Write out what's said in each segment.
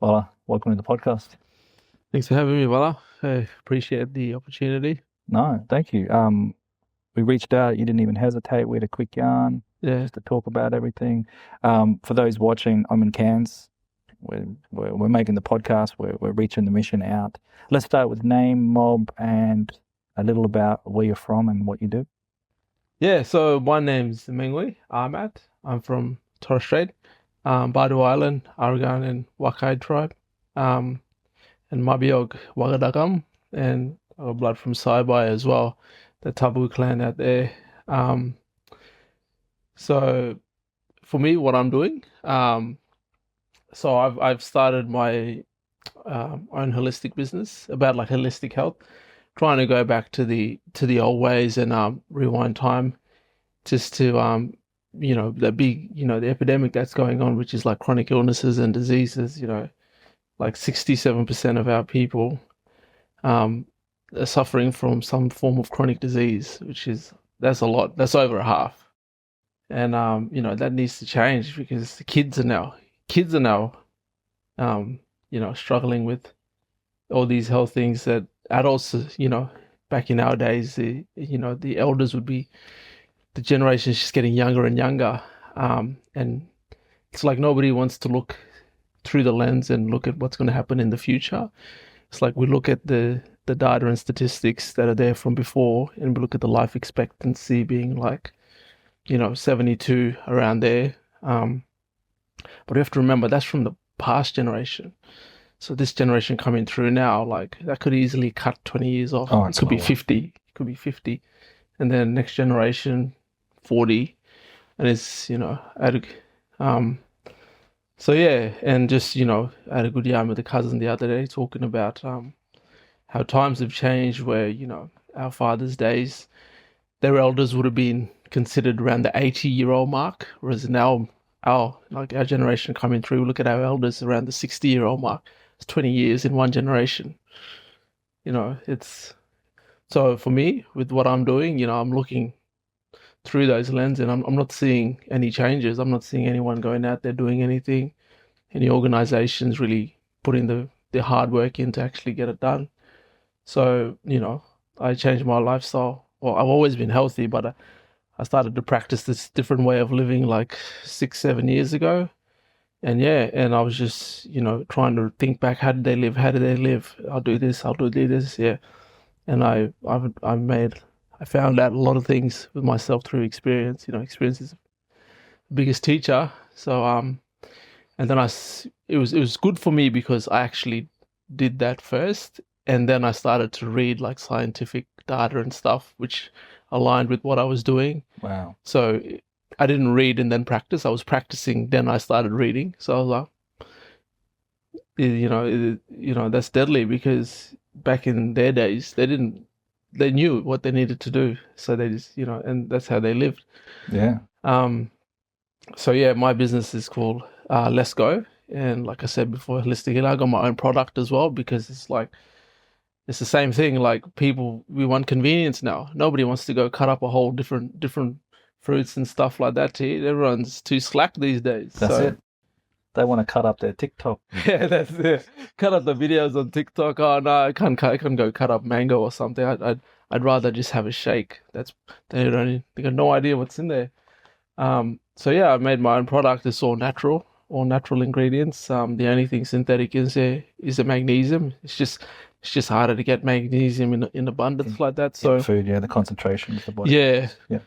Well, welcome to the podcast. Thanks for having me, Walla. I appreciate the opportunity. No, thank you. We reached out. You didn't even hesitate. We had a quick yarn Yeah, just to talk about everything. For those watching, I'm in Cairns. We're making the podcast. We're reaching the mission out. Let's start with name, mob, and a little about where you're from and what you do. yeah. So my name's Mengui, Ahmat. I'm from Torres Strait, Badu Island, Aragon and Wakai tribe, um, and Mabiog Wagadagam, and I got blood from Saibai as well, the Tabu clan out there. Um, so for me, what I'm doing, so I've started my own holistic business about like holistic health, trying to go back to the old ways and rewind time just to the big the epidemic that's going on, which is like chronic illnesses and diseases. Like 67% of our people are suffering from some form of chronic disease, that's a lot. That's over a half, and that needs to change because the kids are now struggling with all these health things that adults, back in our days, the elders would be, the generation's just getting younger and younger. And it's like nobody wants to look through the lens and look at what's going to happen in the future. It's like we look at the data and statistics that are there from before, and we look at the life expectancy being like, 72 around there. But we have to remember that's from the past generation. So this generation coming through now, like that could easily cut 20 years off. Oh, It could be 50. It could be 50. And then next generation, 40. And it's, um, so yeah, and just, I had a good yarn with a cousin the other day talking about how times have changed where, our fathers' days, their elders would have been considered around the 80-year-old mark, whereas now our generation coming through, we look at our elders around the 60-year-old mark. 20 years in one generation. It's so for me with what I'm doing, I'm looking through those lenses, and I'm not seeing any changes. I'm not seeing anyone going out there doing anything, any organizations really putting the hard work in to actually get it done. So, I changed my lifestyle. Well, I've always been healthy, but I started to practice this different way of living like 6-7 years ago. And yeah, and I was just, trying to think back, how did they live? How did they live? I'll do this, I'll do this, yeah. And I found out a lot of things with myself through experience. Experience is the biggest teacher. So and then it was good for me because I actually did that first, and then I started to read like scientific data and stuff, which aligned with what I was doing. Wow. So I didn't read and then practice. I was practicing, then I started reading. So I was like, that's deadly because back in their days, they knew what they needed to do. So they just, and that's how they lived. Yeah. So yeah, my business is called Let's Go. And like I said before, holistic healing. I got my own product as well because it's the same thing. Like we want convenience now. Nobody wants to go cut up a whole different fruits and stuff like that to eat. Everyone's too slack these days. That's it. They want to cut up their TikTok. Yeah, that's it. Cut up the videos on TikTok. Oh no, I can't go cut up mango or something. I'd rather just have a shake. They got no idea what's in there. So yeah, I made my own product. It's all natural ingredients. The only thing synthetic is the magnesium. It's just harder to get magnesium in abundance like that. So in food, yeah, the concentration of the body. Yeah. Yeah.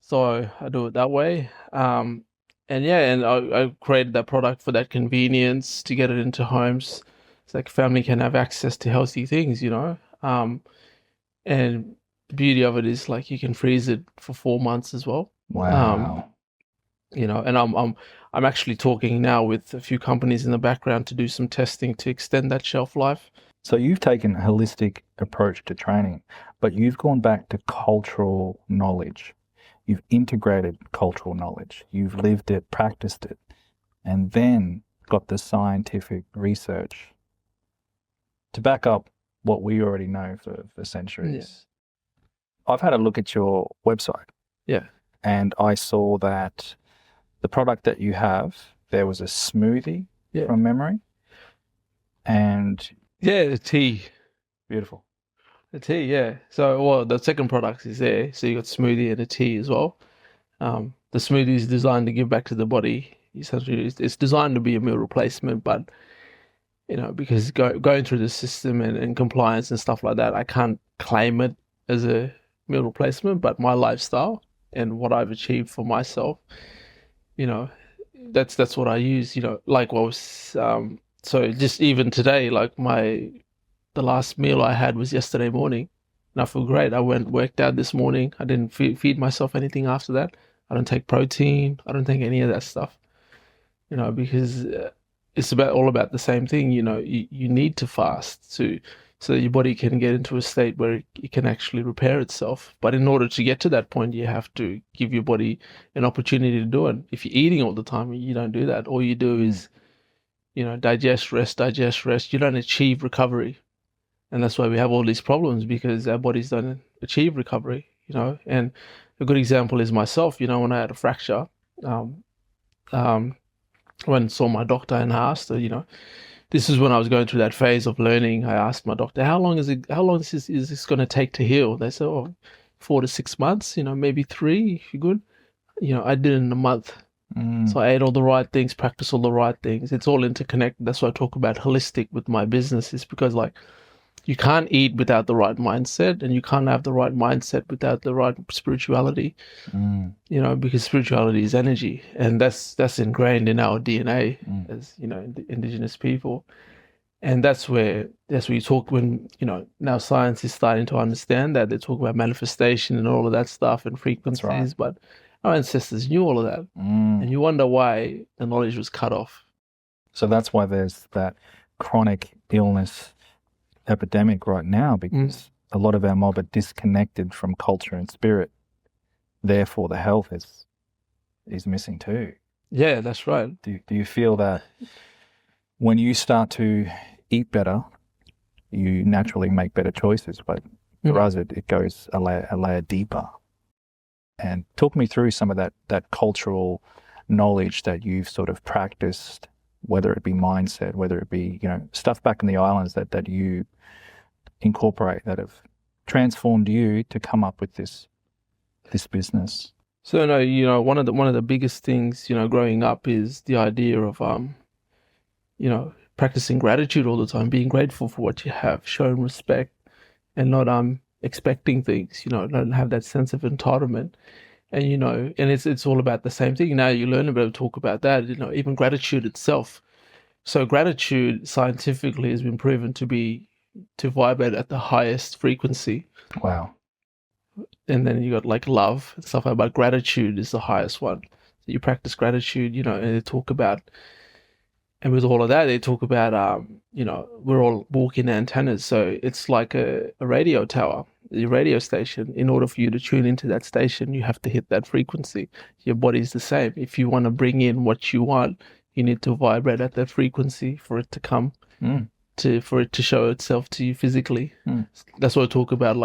So I do it that way. And I created that product for that convenience to get it into homes so that family can have access to healthy things, And the beauty of it is like you can freeze it for 4 months as well. Wow. And I'm actually talking now with a few companies in the background to do some testing to extend that shelf life. So you've taken a holistic approach to training, but you've gone back to cultural knowledge. You've integrated cultural knowledge. You've lived it, practiced it, and then got the scientific research to back up what we already know for centuries. Yeah. I've had a look at your website. Yeah. And I saw that the product that you have, there was a smoothie from memory. And Yeah, the tea. beautiful. The tea, yeah. So, well, the second product is there. So you got smoothie and a tea as well. The smoothie is designed to give back to the body. Essentially, it's designed to be a meal replacement, but because going through the system and compliance and stuff like that, I can't claim it as a meal replacement. But my lifestyle and what I've achieved for myself, you know, that's what I use. Like what was so just even today, like the last meal I had was yesterday morning, and I feel great. I worked out this morning. I didn't feed myself anything after that. I don't take protein. I don't take any of that stuff. Because it's all about the same thing. You need to fast so that your body can get into a state where it can actually repair itself. But in order to get to that point, you have to give your body an opportunity to do it. If you're eating all the time, you don't do that. All you do is, digest, rest. You don't achieve recovery. And that's why we have all these problems, because our bodies don't achieve recovery, And a good example is myself, when I had a fracture, when I saw my doctor and I asked her, this is when I was going through that phase of learning. I asked my doctor, how long is this going to take to heal? They said, 4 to 6 months, maybe 3 if you're good. I did it in a month. So I ate all the right things, practiced all the right things. It's all interconnected. That's why I talk about holistic with my business, is because you can't eat without the right mindset, and you can't have the right mindset without the right spirituality. Because spirituality is energy, and that's ingrained in our DNA as indigenous people. And that's where you talk when now science is starting to understand that. They talk about manifestation and all of that stuff and frequencies, right. But our ancestors knew all of that, and you wonder why the knowledge was cut off. So that's why there's that chronic illness epidemic right now, because a lot of our mob are disconnected from culture and spirit. Therefore, the health is missing too. Yeah, that's right. Do you feel that when you start to eat better, you naturally make better choices? But for us, it goes a layer deeper. And talk me through some of that cultural knowledge that you've sort of practiced, whether it be mindset, whether it be stuff back in the islands that you incorporate, that have transformed you to come up with this business. So no, one of the biggest things growing up is the idea of practicing gratitude all the time, being grateful for what you have, showing respect, and not expecting things. Don't have that sense of entitlement. And and it's all about the same thing. Now you learn about talk about that. Even gratitude itself. So gratitude scientifically has been proven to vibrate at the highest frequency. Wow. And then you got like love and stuff like that. But gratitude is the highest one. So you practice gratitude, and they talk about, and with all of that, they talk about, we're all walking antennas. So it's like a radio tower, a radio station. In order for you to tune into that station, you have to hit that frequency. Your body's the same. If you want to bring in what you want, you need to vibrate at that frequency for it to come, for it to show itself to you physically. That's what I talk about,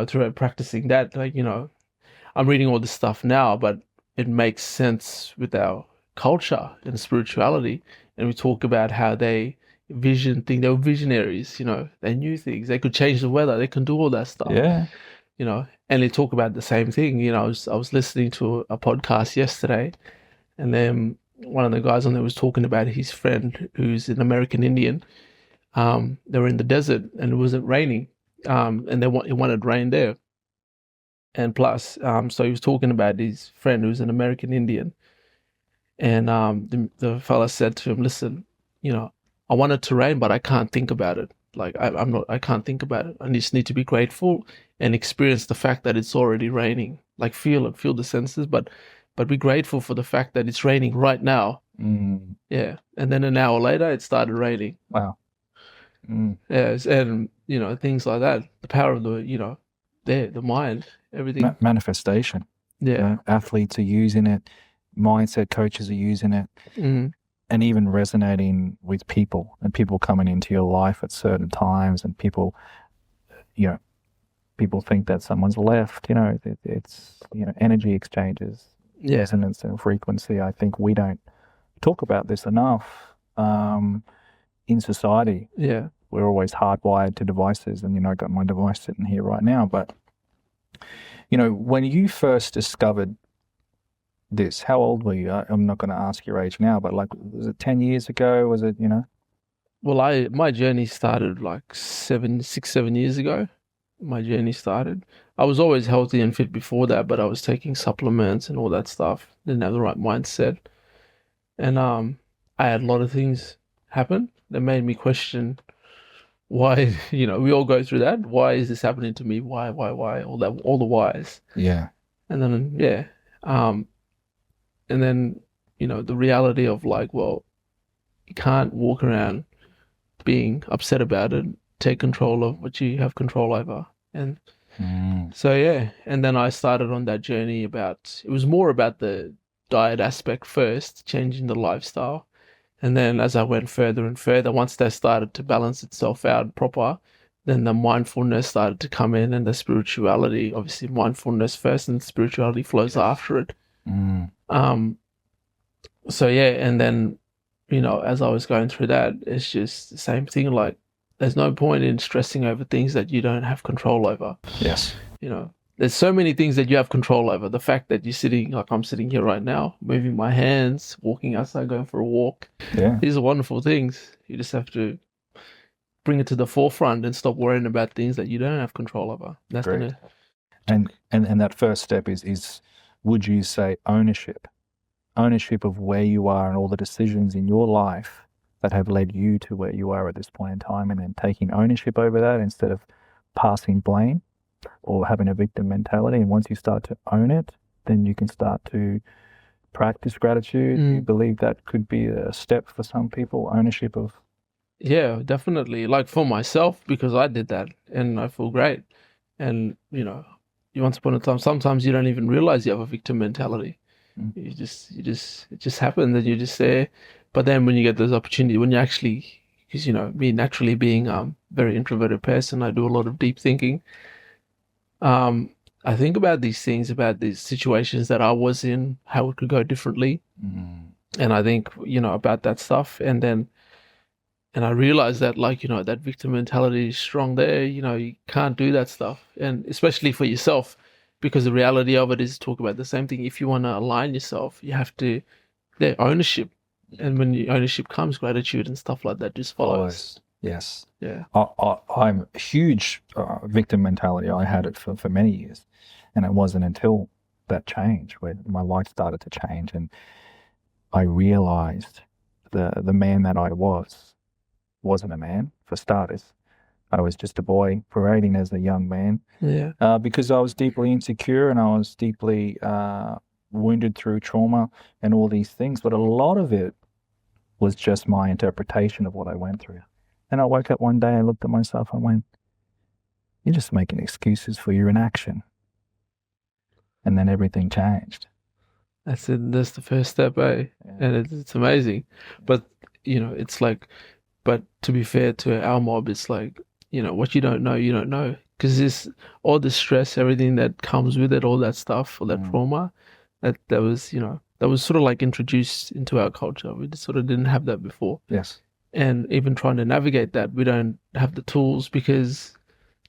through practicing that. I'm reading all this stuff now, but it makes sense with our culture and spirituality. And we talk about how they were visionaries. They knew things. They could change the weather. They can do all that stuff. Yeah. And they talk about the same thing. I was listening to a podcast yesterday, and then one of the guys on there was talking about his friend who's an American Indian. They were in the desert and it wasn't raining, and it wanted rain there. And plus, so he was talking about his friend who's an American Indian, and the fella said to him, "Listen, I want it to rain, but I can't think about it. I can't think about it. I just need to be grateful and experience the fact that it's already raining. Feel it, feel the senses, but be grateful for the fact that it's raining right now." Yeah. And then an hour later, it started raining. Wow. Yes, and things like that. The power of the mind, everything. Manifestation. Yeah. Athletes are using it. Mindset coaches are using it. And even resonating with people, and people coming into your life at certain times, and people think that someone's left. It's energy exchanges, resonance and frequency. I think we don't talk about this enough. in society, Yeah. we're always hardwired to devices, and I got my device sitting here right now. But when you first discovered this, how old were you? I'm not going to ask your age now, but like, was it 10 years ago? Was it, Well, my journey started like 7 years ago. My journey started. I was always healthy and fit before that, but I was taking supplements and all that stuff. Didn't have the right mindset, and I had a lot of things happen that made me question why. We all go through that. Why is this happening to me? Why? All that, all the whys. Yeah. And then and then the reality of like, well, you can't walk around being upset about it. Take control of what you have control over. And so, yeah. And then I started on that journey it was more about the diet aspect first, changing the lifestyle. And then as I went further and further, once that started to balance itself out proper, then the mindfulness started to come in, and the spirituality, obviously mindfulness first and spirituality flows after it. So yeah, and then, as I was going through that, it's just the same thing. Like, there's no point in stressing over things that you don't have control over. Yes. There's so many things that you have control over. The fact that you're sitting, like I'm sitting here right now, moving my hands, walking outside, going for a walk. Yeah. These are wonderful things. You just have to bring it to the forefront and stop worrying about things that you don't have control over. That's Great. And that first step is, would you say, ownership of where you are and all the decisions in your life that have led you to where you are at this point in time, and then taking ownership over that instead of passing blame or having a victim mentality. And once you start to own it, then you can start to practice gratitude. You believe that could be a step for some people, ownership of... Yeah, definitely. Like for myself, because I did that and I feel great. And, once upon a time, sometimes you don't even realize you have a victim mentality. It just happens that you're just there. But then when you get those opportunities, when you actually, because, me naturally being a very introverted person, I do a lot of deep thinking. I think about these things, about these situations that I was in, how it could go differently. And I think, about that stuff. And I realized that, like, that victim mentality is strong there. You can't do that stuff. And especially for yourself, because the reality of it is, talk about the same thing. If you want to align yourself, you have to, ownership. And when the ownership comes, gratitude and stuff like that just follows. Yes. Yeah. I'm a huge victim mentality. I had it for many years. And it wasn't until that change where my life started to change and I realized the man that I wasn't a man, for starters. I was just a boy parading as a young man. Yeah. Because I was deeply insecure and I was deeply wounded through trauma and all these things. But a lot of it was just my interpretation of what I went through. And I woke up one day and looked at myself and went, you're just making excuses for your inaction. And then everything changed. That's it. That's the first step, eh? Yeah. And it's amazing. But, it's like, but to be fair to our mob, it's like, what you don't know, you don't know. Because this, all the stress, everything that comes with it, all that stuff, all that trauma, that was, that was sort of like introduced into our culture. We just sort of didn't have that before. Yes. And even trying to navigate that, we don't have the tools because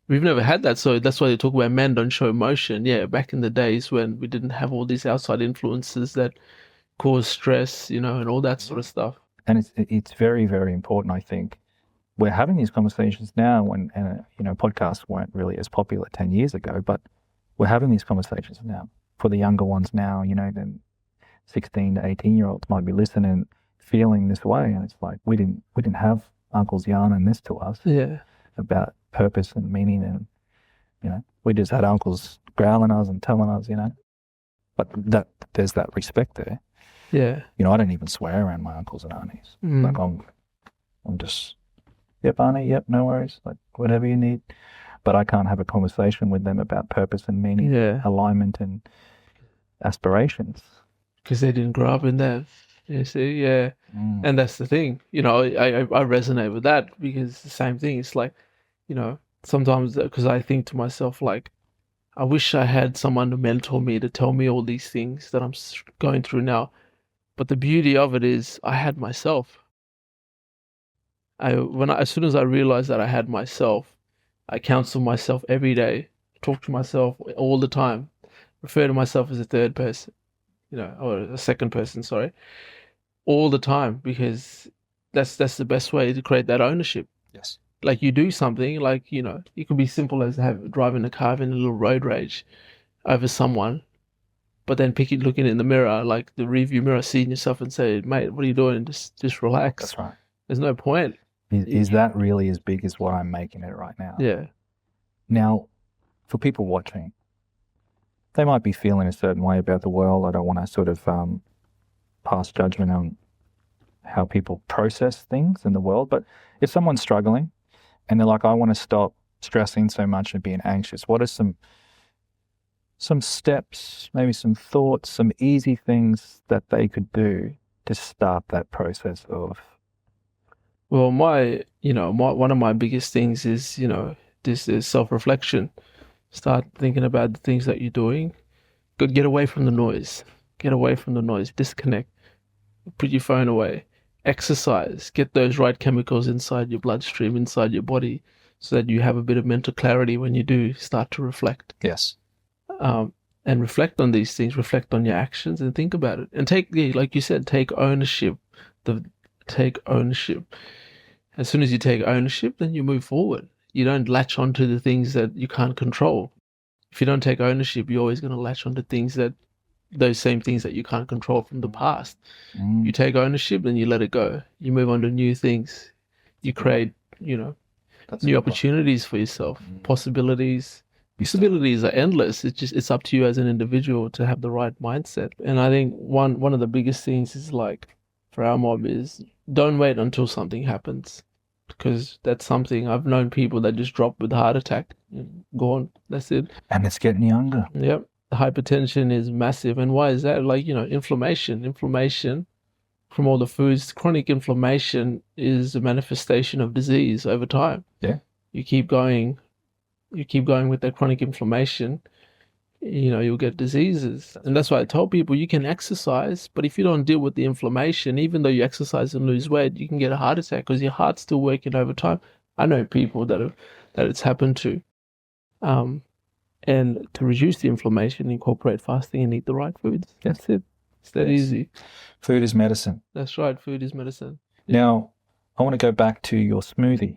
we've never had that. So that's why they talk about men don't show emotion. Yeah, back in the days when we didn't have all these outside influences that cause stress, and all that sort of stuff. And it's very, very important, I think. We're having these conversations now when, podcasts weren't really as popular 10 years ago, but we're having these conversations now. For the younger ones now, then 16 to 18-year-olds might be listening, feeling this way. And it's like, we didn't have uncles yarning this to us about purpose and meaning. And, we just had uncles growling us and telling us, but there's that respect there. Yeah. I don't even swear around my uncles and aunties. Like I'm just, yep, auntie, yep, no worries, like whatever you need. But I can't have a conversation with them about purpose and meaning, alignment and aspirations. Because they didn't grow up in that. You see, yeah. And that's the thing. I resonate with that because it's the same thing. It's like, sometimes because I think to myself, like, I wish I had someone to mentor me, to tell me all these things that I'm going through now. But the beauty of it is I had myself. As soon as I realized that I had myself, I counsel myself every day, talk to myself all the time, refer to myself as a third person, or a second person, sorry, all the time, because that's the best way to create that ownership. Yes. Like you do something, like, it could be simple as driving a car, having a little road rage over someone, but then looking in the mirror, like the review mirror, seeing yourself and say, mate, what are you doing? Just relax. That's right. There's no point. Is that really as big as what I'm making it right now? Yeah. Now, for people watching, they might be feeling a certain way about the world. I don't want to sort of pass judgment on how people process things in the world, but if someone's struggling and they're like, I want to stop stressing so much and being anxious, what are some steps, maybe some thoughts, some easy things that they could do to start that process of? Well, one of my biggest things is, this is self-reflection. Start thinking about the things that you're doing. Get away from the noise. Get away from the noise. Disconnect. Put your phone away. Exercise. Get those right chemicals inside your bloodstream, inside your body, so that you have a bit of mental clarity when you do start to reflect. Yes. And reflect on these things. Reflect on your actions and think about it. And like you said, take ownership. Take ownership. As soon as you take ownership, then you move forward. You don't latch onto the things that you can't control. If you don't take ownership, you're always going to latch onto those same things that you can't control from the past. You take ownership, then you let it go. You move on to new things. You create, new opportunities for yourself, possibilities. Possibilities are endless. It's up to you as an individual to have the right mindset. And I think one of the biggest things is, like, for our mob, is don't wait until something happens, because that's something I've known people that just drop with a heart attack and gone. That's it. And it's getting younger. Yep. The hypertension is massive. And why is that? Like, inflammation from all the foods. Chronic inflammation is a manifestation of disease over time. Yeah. You keep going with that chronic inflammation, you'll get diseases. And that's why I tell people, you can exercise, but if you don't deal with the inflammation, even though you exercise and lose weight, you can get a heart attack because your heart's still working over time. I know people that it's happened to. And to reduce the inflammation, incorporate fasting and eat the right foods. That's it. It's that easy. Food is medicine. That's right. Food is medicine. Now, I want to go back to your smoothie.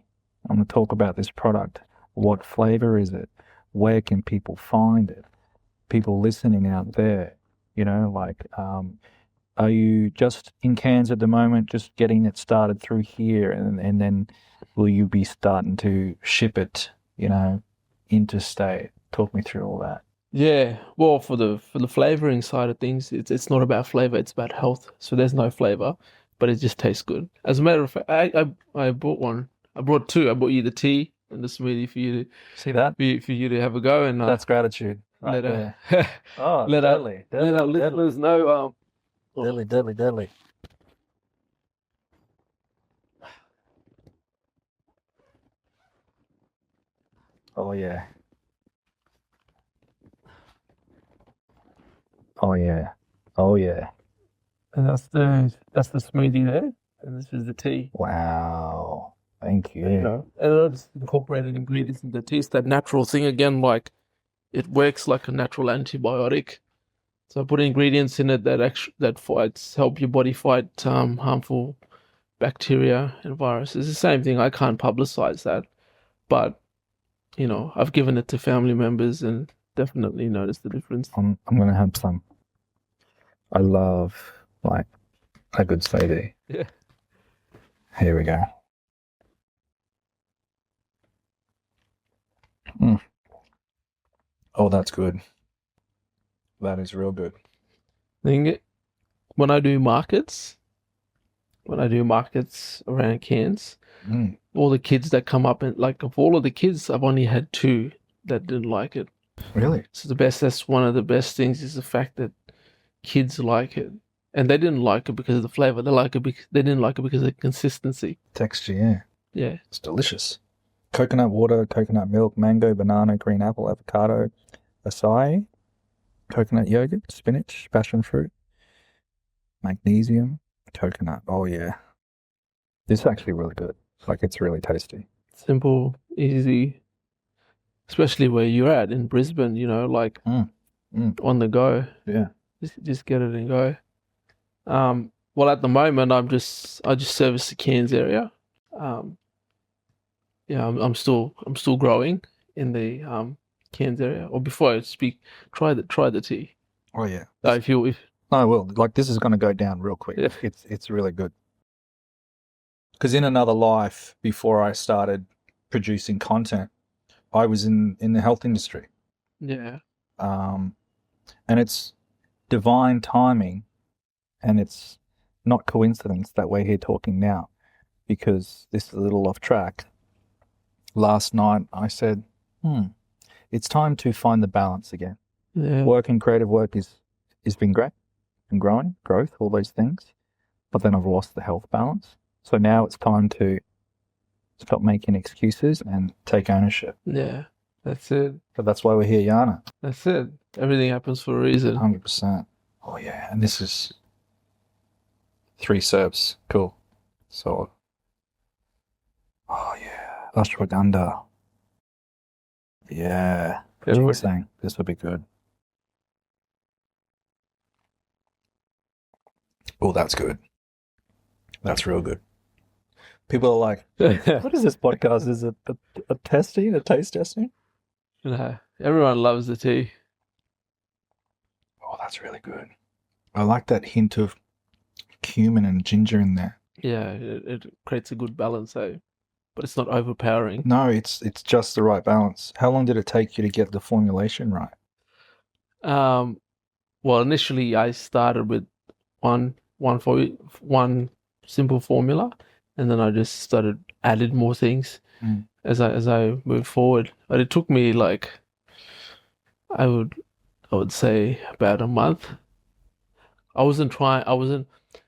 I'm going to talk about this product. What flavor is it? Where can people find it? People listening out there, are you just in cans at the moment, just getting it started through here, and then will you be starting to ship it, interstate? Talk me through all that. Yeah, well, for the flavoring side of things, it's not about flavor, it's about health. So there's no flavor, but it just tastes good. As a matter of fact, I bought one. I brought two. I brought you the tea and the smoothie for you to see that for you to have a go. And that's gratitude. Right let our listeners know. Deadly. Oh yeah. And that's the smoothie there, and this is the tea. Wow. Thank you. And I just incorporated ingredients in the tea. It's that natural thing again, like it works like a natural antibiotic. So I put ingredients in it that help your body fight harmful bacteria and viruses. It's the same thing. I can't publicize that, but I've given it to family members and definitely noticed the difference. I'm going to have some. I love a good smoothie. Yeah. Here we go. Oh, that's good. That is real good. When I do markets around Cairns, all the kids that come up, and of all of the kids, I've only had two that didn't like it. Really? So that's one of the best things, is the fact that kids like it. And they didn't like it because of the flavor. They didn't like it because of the consistency. Texture, yeah. Yeah. It's delicious. Coconut water, coconut milk, mango, banana, green apple, avocado, acai, coconut yogurt, spinach, passion fruit, magnesium, coconut. Oh, yeah. This is actually really good. Like, it's really tasty. Simple, easy, especially where you're at in Brisbane, you know, like on the go. Yeah. Just get it and go. Well, at the moment, I just service the Cairns area. Yeah, I'm still growing in the Cairns area. Or before I speak, try the tea. Oh yeah. If No, well, like, this is going to go down real quick. Yeah. It's really good. Because in another life, before I started producing content, I was in the health industry. Yeah. And it's divine timing, and it's not coincidence that we're here talking now, because this is a little off track. Last night I said, it's time to find the balance again. Yeah. Work and creative work is been great and growth, all those things. But then I've lost the health balance. So now it's time to stop making excuses and take ownership. Yeah. That's it. But that's why we're here, Yana. That's it. Everything happens for a reason. 100%. Oh yeah, and this is 3 serves. Cool. So, oh yeah, ashwagandha. Yeah, ginseng. This would be good. Oh, that's good. That's real good. People are like, what is this podcast? Is it a testing, a taste testing? No, everyone loves the tea. Oh, that's really good. I like that hint of cumin and ginger in there. Yeah, it creates a good balance, eh? But it's not overpowering. No, it's just the right balance. How long did it take you to get the formulation right? Well, initially I started with one simple formula, and then I just added more things as I moved forward. But it took me like I would say about a month.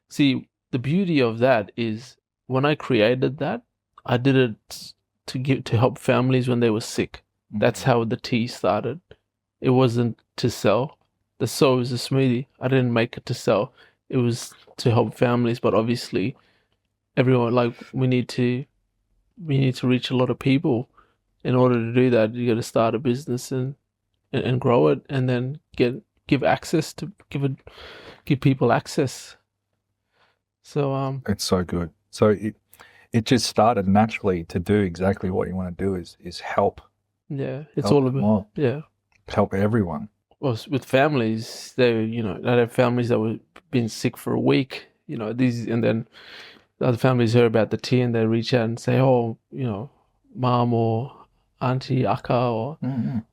See, the beauty of that is when I created that, I did it to help families when they were sick. That's how the tea started. It wasn't to sell. The so is a smoothie. I didn't make it to sell. It was to help families, but obviously everyone, like, we need to reach a lot of people. In order to do that, you got to start a business and grow it, and then give people access. So it's so good. So it just started naturally to do exactly what you want to do, is help. Yeah, it's help all about more. Yeah. Help everyone. Well, with families, they have families that were been sick for a week. And then the other families hear about the tea and they reach out and say, "Oh, mom or auntie, akka, or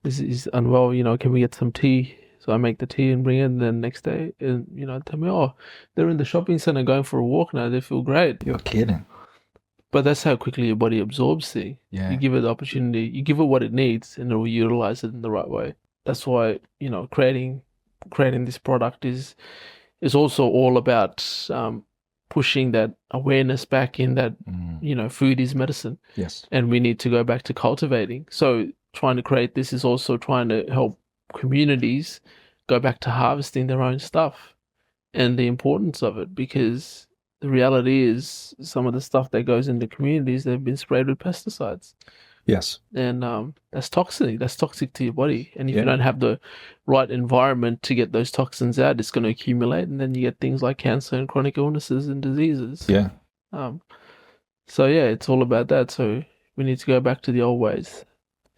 is unwell. Can we get some tea?" So I make the tea and bring it. And then next day, and tell me, "Oh, they're in the shopping center going for a walk now. They feel great." You're kidding. But that's how quickly your body absorbs things. Yeah. You give it the opportunity, you give it what it needs, and it will utilize it in the right way. That's why, creating this product is also all about pushing that awareness back in that, food is medicine. Yes. And we need to go back to cultivating. So trying to create this is also trying to help communities go back to harvesting their own stuff and the importance of it, because the reality is some of the stuff that goes into communities, they've been sprayed with pesticides. Yes. And that's toxic. That's toxic to your body. And if you don't have the right environment to get those toxins out, it's going to accumulate. And then you get things like cancer and chronic illnesses and diseases. Yeah. So, yeah, it's all about that. So we need to go back to the old ways.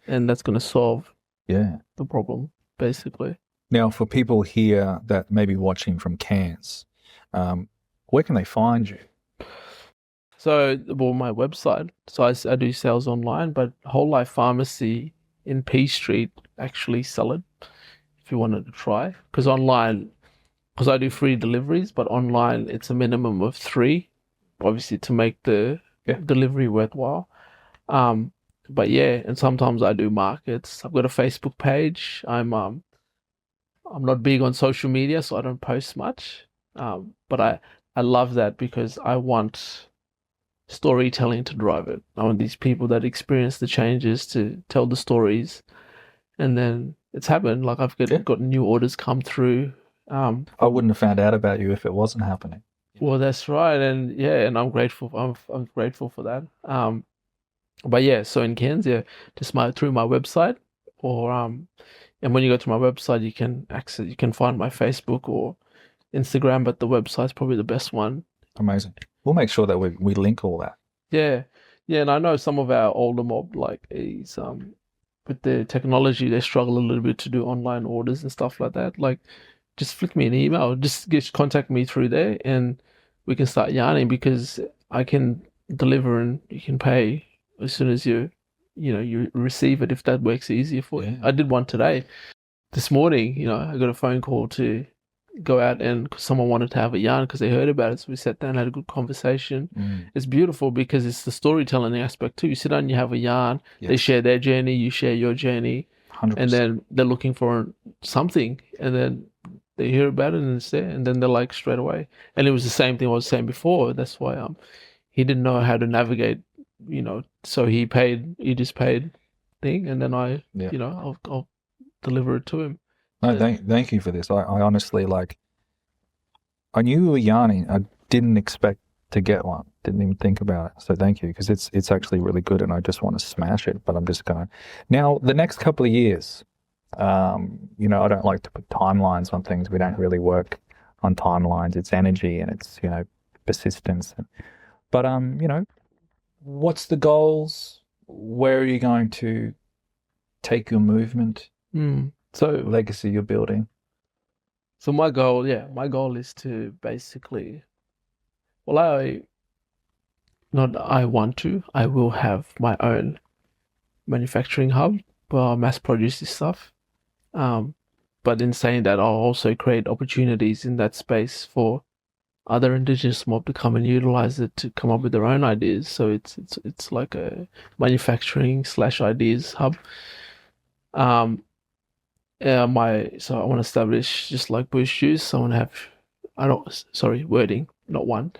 And that's going to solve the problem, basically. Now, for people here that may be watching from Cairns, where can they find you? So, my website. So I do sales online, but Whole Life Pharmacy in P Street actually sell it if you wanted to try. Because I do free deliveries, but online it's a minimum of 3, obviously to make the delivery worthwhile. But yeah, and sometimes I do markets. I've got a Facebook page. I'm not big on social media, so I don't post much. But I love that because I want storytelling to drive it. I want these people that experience the changes to tell the stories, and then it's happened. Like I've got new orders come through. I wouldn't have found out about you if it wasn't happening. Well, that's right, and yeah, and I'm grateful. I'm grateful for that. But yeah, so in Cairns, yeah, just through my website, or and when you go to my website, you can find my Facebook or Instagram, but the website's probably the best one. Amazing. We'll make sure that we link all that. Yeah, yeah, and I know some of our older mob, like is with the technology, they struggle a little bit to do online orders and stuff like that. Like, just flick me an email, just contact me through there, and we can start yarning because I can deliver and you can pay as soon as you receive it if that works easier for you. Yeah. I did one today. This morning, I got a phone call to go out and 'cause someone wanted to have a yarn because they heard about it. So we sat down, had a good conversation. It's beautiful because it's the storytelling aspect too. You sit down, you have a yarn, they Yes. share their journey, you share your journey, 100%. and then they're looking for something, and then they hear about it and it's there, and then they're like straight away. And it was the same thing I was saying before. That's why he didn't know how to navigate, so he just paid thing, and then Yeah. I'll deliver it to him. No, thank you for this. I honestly, I knew you were yarning. I didn't expect to get one. Didn't even think about it. So thank you, because it's actually really good, and I just want to smash it. But I'm just going to now the next couple of years. I don't like to put timelines on things. We don't really work on timelines. It's energy and it's persistence. But what's the goals? Where are you going to take your movement? So Legacy you're building. So my goal is to basically, I will have my own manufacturing hub where I'll mass produce this stuff. But in saying that, I'll also create opportunities in that space for other indigenous mob to come and utilize it to come up with their own ideas. So it's like a manufacturing / ideas hub. So I want to establish just like Bush Juice. Wording, not one.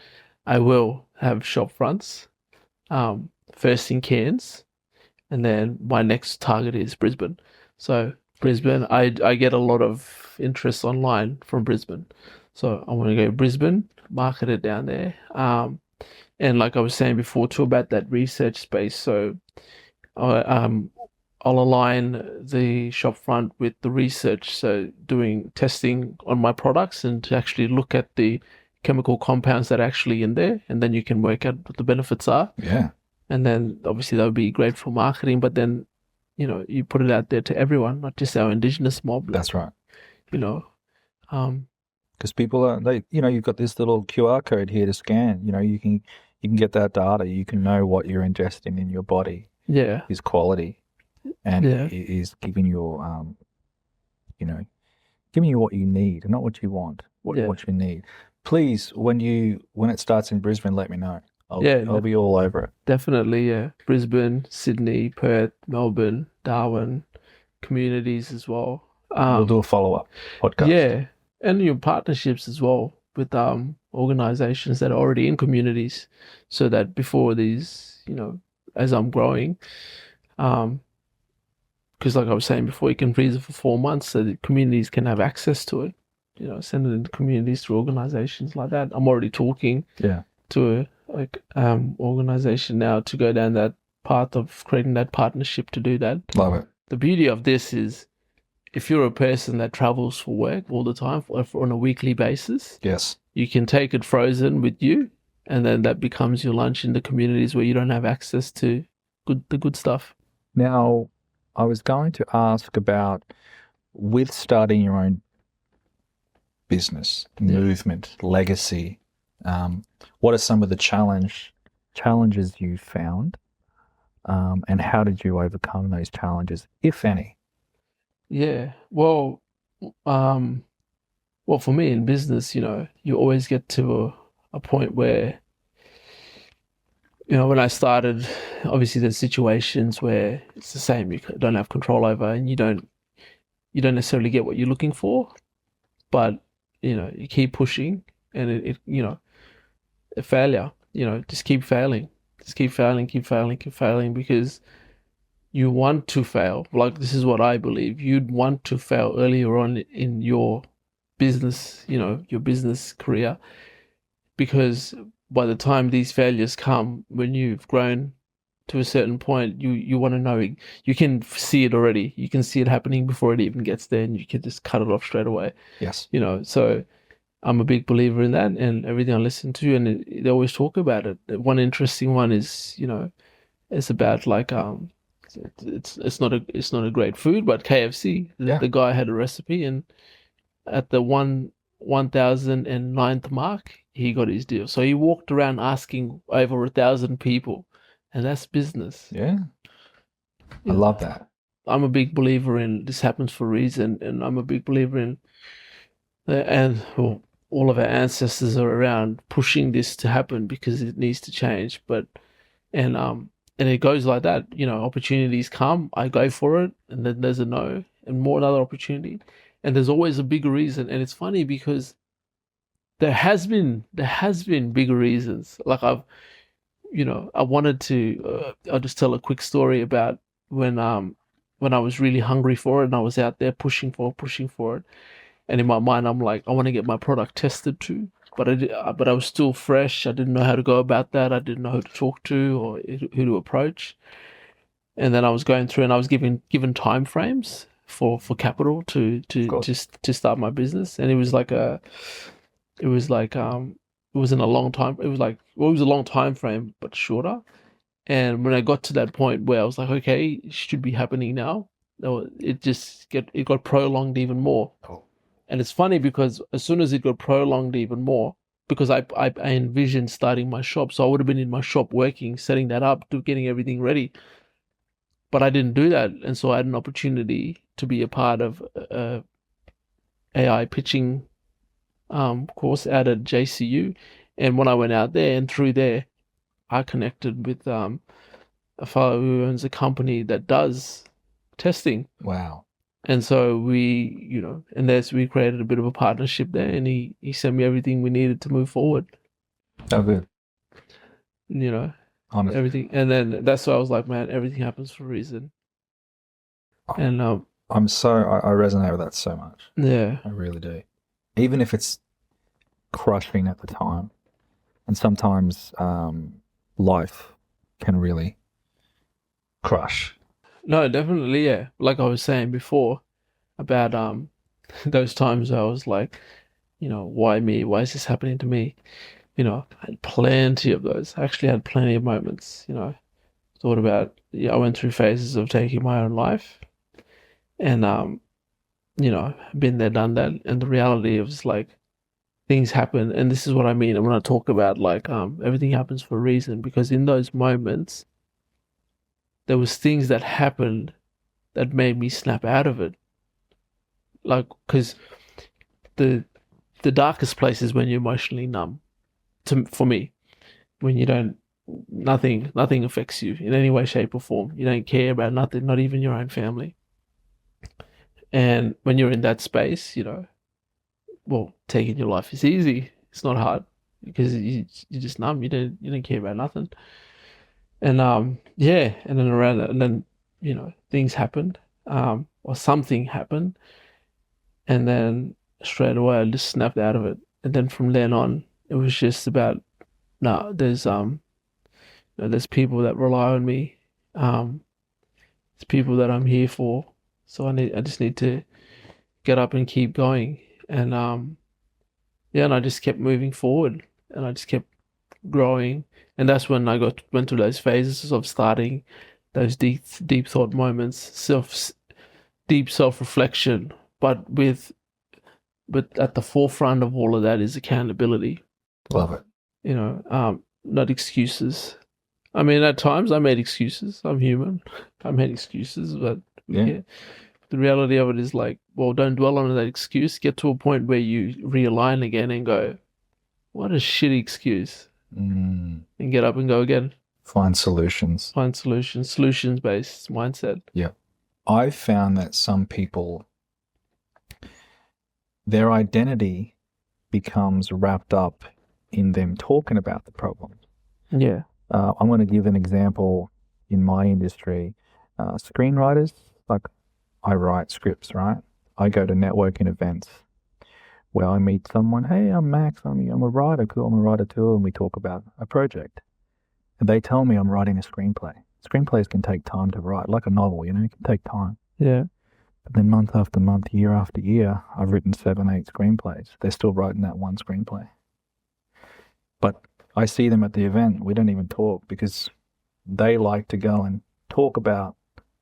I will have shop fronts, first in Cairns, and then my next target is Brisbane. So Brisbane, I get a lot of interest online from Brisbane. So I want to go to Brisbane, market it down there. And like I was saying before too about that research space. So I'll align the shop front with the research. So doing testing on my products and to actually look at the chemical compounds that are actually in there. And then you can work out what the benefits are. Yeah. And then obviously that would be great for marketing, but then, you put it out there to everyone, not just our indigenous mob. That's right. Because people you've got this little QR code here to scan. You can get that data. You can know what you're ingesting in your body. Yeah. Is quality, and is giving you giving you what you need, and not what you want. What you need. Please, when it starts in Brisbane, let me know. I'll be all over it. Definitely, yeah. Brisbane, Sydney, Perth, Melbourne, Darwin, communities as well. We'll do a follow-up podcast. Yeah, and your partnerships as well with organizations that are already in communities, so that before these, as I'm growing, because like I was saying before, you can freeze it for 4 months so that communities can have access to it. Send it into communities through organizations like that. I'm already talking to a organization now to go down that path of creating that partnership to do that. Love it. The beauty of this is if you're a person that travels for work all the time on a weekly basis, yes, you can take it frozen with you, and then that becomes your lunch in the communities where you don't have access to the good stuff. Now, I was going to ask about, with starting your own business, movement, legacy, what are some of the challenges you found, and how did you overcome those challenges, if any? Yeah, well, for me in business, you always get to a point where, when I started, obviously there's situations where it's the same, you don't have control over, and you don't necessarily get what you're looking for, but you keep pushing, and it a failure, just keep failing, keep failing, because you want to fail. Like, this is what I believe. You'd want to fail earlier on in your business, your business career. because by the time these failures come, when you've grown to a certain point, you want to know, you can see it already. You can see it happening before it even gets there, and you can just cut it off straight away. Yes. So I'm a big believer in that, and everything I listen to, and they always talk about it. One interesting one is, it's about like it's not a great food, but KFC. The guy had a recipe, and at the 1009th mark, he got his deal. So he walked around asking over 1,000 people, and that's business. Yeah. I love that. I'm a big believer in this happens for a reason, and I'm a big believer in, all of our ancestors are around pushing this to happen because it needs to change. And it goes like that. Opportunities come, I go for it, and then there's a no, and more another opportunity, and there's always a bigger reason. And it's funny because there has been bigger reasons. Like I wanted to. I'll just tell a quick story about when I was really hungry for it, and I was out there pushing for it. And in my mind, I'm like, I want to get my product tested too. But I was still fresh. I didn't know how to go about that. I didn't know who to talk to or who to approach. And then I was going through, and I was given time frames for capital to start my business. And it wasn't a long time. It was it was a long time frame, but shorter. And when I got to that point where I was like, okay, it should be happening now, it got prolonged even more. Oh. And it's funny because as soon as it got prolonged even more, because I envisioned starting my shop, so I would have been in my shop working, setting that up, getting everything ready. But I didn't do that, and so I had an opportunity to be a part of a AI pitching course out at JCU. And when I went out there and through there, I connected with a fellow who owns a company that does testing. Wow. And so we created a bit of a partnership there, and he sent me everything we needed to move forward. Oh, good. Honestly. Everything. And then that's why I was like, man, everything happens for a reason. And I resonate with that so much. Yeah. I really do. Even if it's crushing at the time. And sometimes life can really crush. No, definitely, yeah. Like I was saying before about those times I was like, why me? Why is this happening to me? I had plenty of those. I actually had plenty of moments, thought about, I went through phases of taking my own life, and been there, done that. And the reality is like things happen, and this is what I mean. And when I talk about like everything happens for a reason, because in those moments there was things that happened that made me snap out of it. Like, because the darkest place is when you're emotionally numb. For me, when you don't, nothing affects you in any way, shape, or form. You don't care about nothing, not even your own family. And when you're in that space, taking your life is easy. It's not hard because you're just numb. You don't care about nothing. And and then around that, and then things happened, or something happened, and then straight away I just snapped out of it. And then from then on, it was just about, there's people that rely on me, there's people that I'm here for, so I just need to get up and keep going. And and I just kept moving forward, and I just kept growing. And that's when I went through those phases of starting those deep thought moments, deep self-reflection, but at the forefront of all of that is accountability. Love it. Not excuses. I mean, at times I made excuses. I'm human. I made excuses, but the reality of it is like, well, don't dwell on that excuse. Get to a point where you realign again and go, what a shitty excuse. And get up and go again. Find solutions. Solutions-based mindset. Yeah. I've found that some people, their identity becomes wrapped up in them talking about the problem. Yeah. I'm going to give an example in my industry. Screenwriters, like I write scripts, right? I go to networking events where I meet someone, hey, I'm Max, I'm a writer, cool, I'm a writer too, and we talk about a project. And they tell me I'm writing a screenplay. Screenplays can take time to write, like a novel, it can take time. Yeah. But then month after month, year after year, I've written 7, 8 screenplays. They're still writing that one screenplay. But I see them at the event. We don't even talk because they like to go and talk about,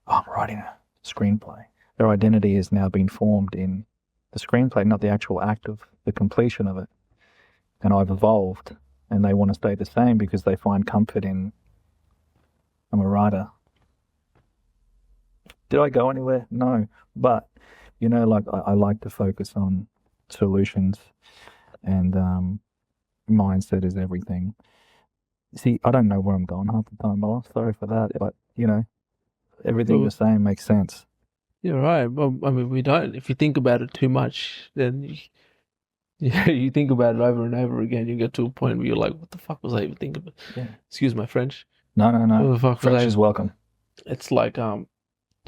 I'm writing a screenplay. Their identity has now been formed in the screenplay, not the actual act of the completion of it. And I've evolved, and they want to stay the same because they find comfort in, I'm a writer. Did I go anywhere? No. But, I like to focus on solutions, and mindset is everything. See, I don't know where I'm going half the time, Bola. Sorry for that, but, everything you're saying makes sense. You're right. Well, I mean, we don't. If you think about it too much, then you think about it over and over again. You get to a point where you're like, "What the fuck was I even thinking about?" Yeah. Excuse my French. No. What the fuck was French I? is welcome. It's like,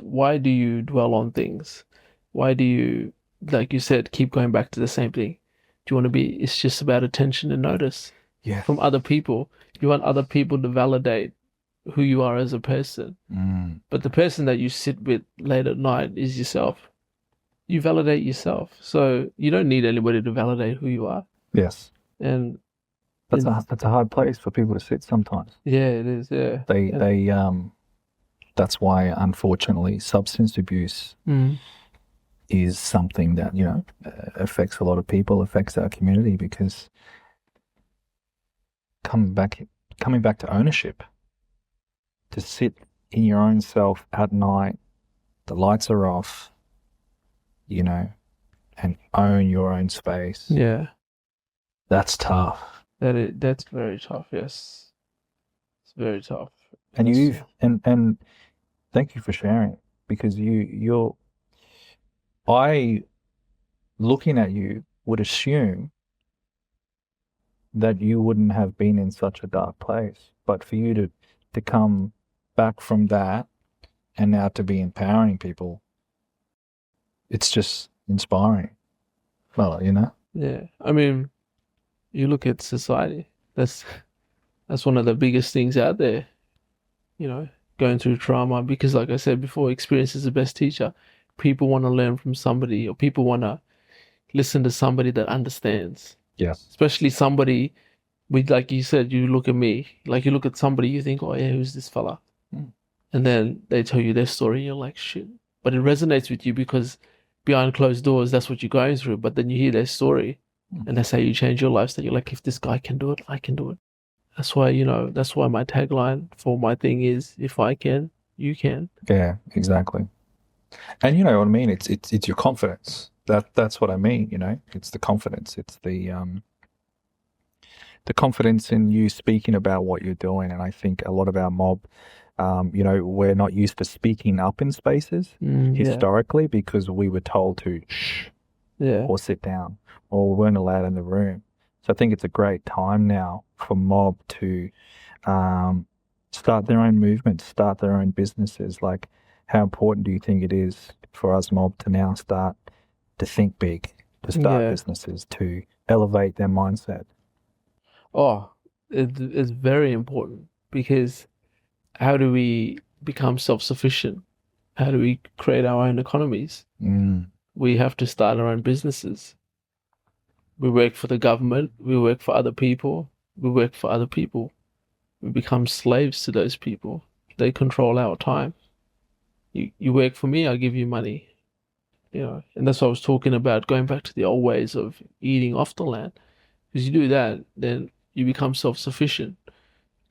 why do you dwell on things? Why do you, like you said, keep going back to the same thing? Do you want to be? It's just about attention and notice from other people. You want other people to validate who you are as a person. But the person that you sit with late at night is yourself. You validate yourself. So you don't need anybody to validate who you are. Yes. And that's a hard place for people to sit sometimes. Yeah, it is. Yeah. They that's why, unfortunately, substance abuse is something that, affects a lot of people, affects our community, because coming back to ownership, to sit in your own self at night, the lights are off, and own your own space. Yeah. That's tough. That's very tough, yes. It's very tough. And and thank you for sharing, because I, looking at you, would assume that you wouldn't have been in such a dark place. But for you to come back from that and now to be empowering people, it's just inspiring. Well, Yeah. I mean, you look at society. That's one of the biggest things out there. Going through trauma, because like I said before, experience is the best teacher. People want to learn from somebody, or people want to listen to somebody that understands. Yes. Especially somebody with, like you said, you look at me, like you look at somebody, you think, oh yeah, who's this fella? And then they tell you their story, you're like, shit. But it resonates with you because behind closed doors, that's what you're going through. But then you hear their story, and that's how you change your lifestyle. You're like, if this guy can do it, I can do it. That's why, that's why my tagline for my thing is, if I can, you can. Yeah, exactly. And you know what I mean? It's your confidence. That's what I mean, It's the confidence. It's the confidence in you speaking about what you're doing. And I think a lot of our mob, we're not used to speaking up in spaces historically, because we were told to shh or sit down, or we weren't allowed in the room. So I think it's a great time now for mob to start their own movements, start their own businesses. Like, how important do you think it is for us mob to now start to think big, to start businesses, to elevate their mindset? Oh, it's very important, because how do we become self-sufficient? How do we create our own economies? We have to start our own businesses. We work for the government. We work for other people. We work for other people. We become slaves to those people. They control our time. You work for me, I give you money. And that's what I was talking about, going back to the old ways of eating off the land. Because you do that, then you become self-sufficient.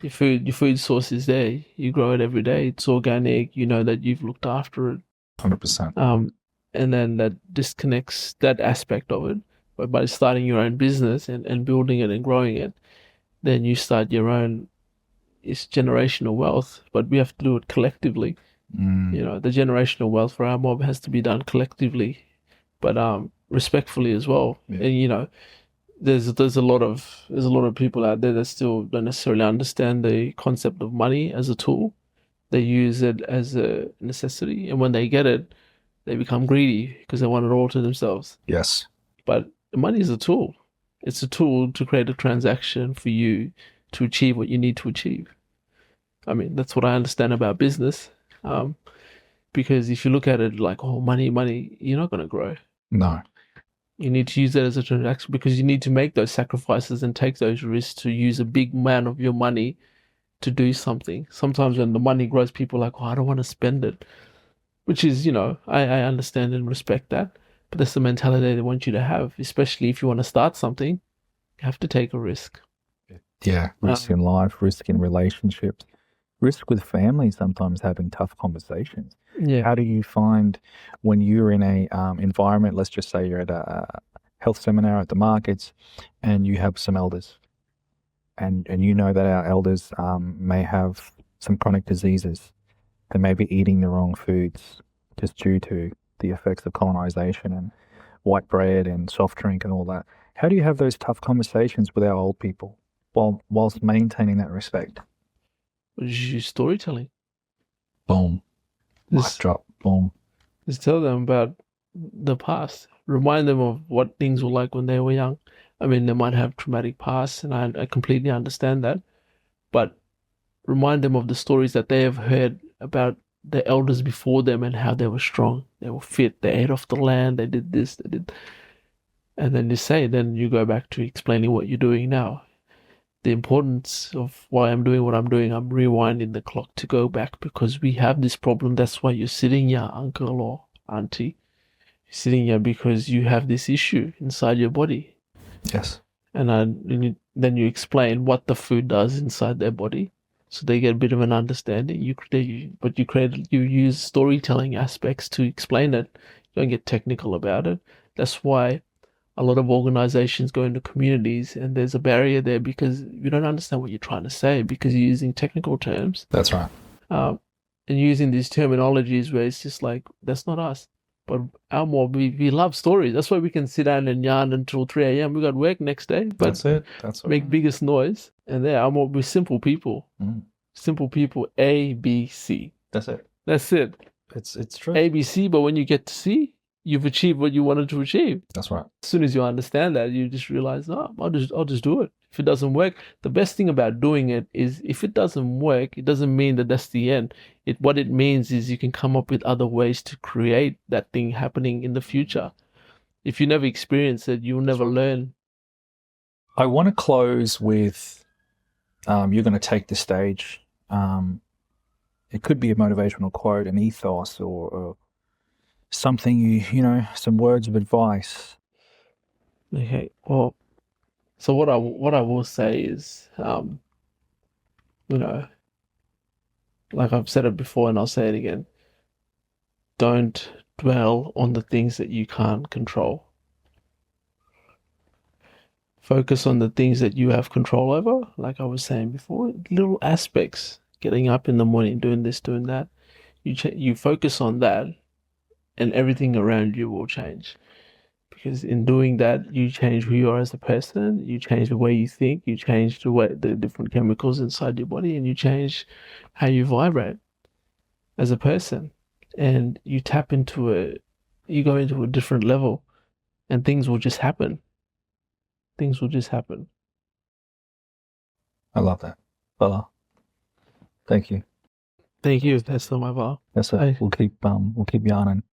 Your food source is there. You grow it every day. It's organic. You know that you've looked after it. 100%. And then that disconnects that aspect of it. But by starting your own business and building it and growing it, then you start your own, it's generational wealth. But we have to do it collectively. The generational wealth for our mob has to be done collectively, but respectfully as well. And there's a lot of people out there that still don't necessarily understand the concept of money as a tool. They use it as a necessity, and when they get it, they become greedy because they want it all to themselves. Yes. But money is a tool. It's a tool to create a transaction for you to achieve what you need to achieve. I mean, that's what I understand about business. Because if you look at it like, oh, money, money, you're not going to grow. No. You need to use that as a transaction because you need to make those sacrifices and take those risks to use a big amount of your money to do something. Sometimes when the money grows, people are like, oh, I don't want to spend it, which is, I understand and respect that. But that's the mentality they want you to have, especially if you want to start something, you have to take a risk. Yeah, risk in life, risk in relationships, risk with family, sometimes having tough conversations. Yeah. How do you find when you're in a environment, let's just say you're at a health seminar at the markets and you have some elders and you know that our elders may have some chronic diseases. They may be eating the wrong foods just due to the effects of colonization and white bread and soft drink and all that. How do you have those tough conversations with our old people whilst maintaining that respect? Use storytelling. Boom. Mic drop. Boom. Just tell them about the past. Remind them of what things were like when they were young. I mean, they might have traumatic pasts, and I completely understand that. But remind them of the stories that they have heard about the elders before them and how they were strong. They were fit. They ate off the land. They did this. They did. And then you go back to explaining what you're doing now. The importance of why I'm doing what I'm doing, I'm rewinding the clock to go back because we have this problem. That's why you're sitting here, uncle or auntie. You're sitting here because you have this issue inside your body. Yes. And then you explain what the food does inside their body, so they get a bit of an understanding. You use storytelling aspects to explain it. You don't get technical about it. That's why a lot of organizations go into communities and there's a barrier there because you don't understand what you're trying to say because you're using technical terms. That's right. And using these terminologies where it's just like, that's not us. But we love stories. That's why we can sit down and yarn until 3 a.m. We got work next day. But That's it. That's make biggest noise. And we're simple people. Mm. Simple people, A, B, C. That's it. That's it. It's true. A, B, C, but when you get to C, you've achieved what you wanted to achieve. That's right. As soon as you understand that, you just realize, no, I'll just do it. If it doesn't work, the best thing about doing it is if it doesn't work, it doesn't mean that that's the end. What it means is you can come up with other ways to create that thing happening in the future. If you never experience it, you'll never learn. I want to close with, you're going to take the stage. It could be a motivational quote, an ethos, or something, some words of advice. Okay, well, so what I will say is, like I've said it before and I'll say it again, don't dwell on the things that you can't control. Focus on the things that you have control over, like I was saying before, little aspects, getting up in the morning, doing this, doing that. You focus on that and everything around you will change. Because in doing that, you change who you are as a person, you change the way you think, you change the different chemicals inside your body, and you change how you vibrate as a person. And you you go into a different level, and things will just happen. Things will just happen. I love that. Bella, thank you. Thank you. That's still my vow. That's it. We'll keep yarning.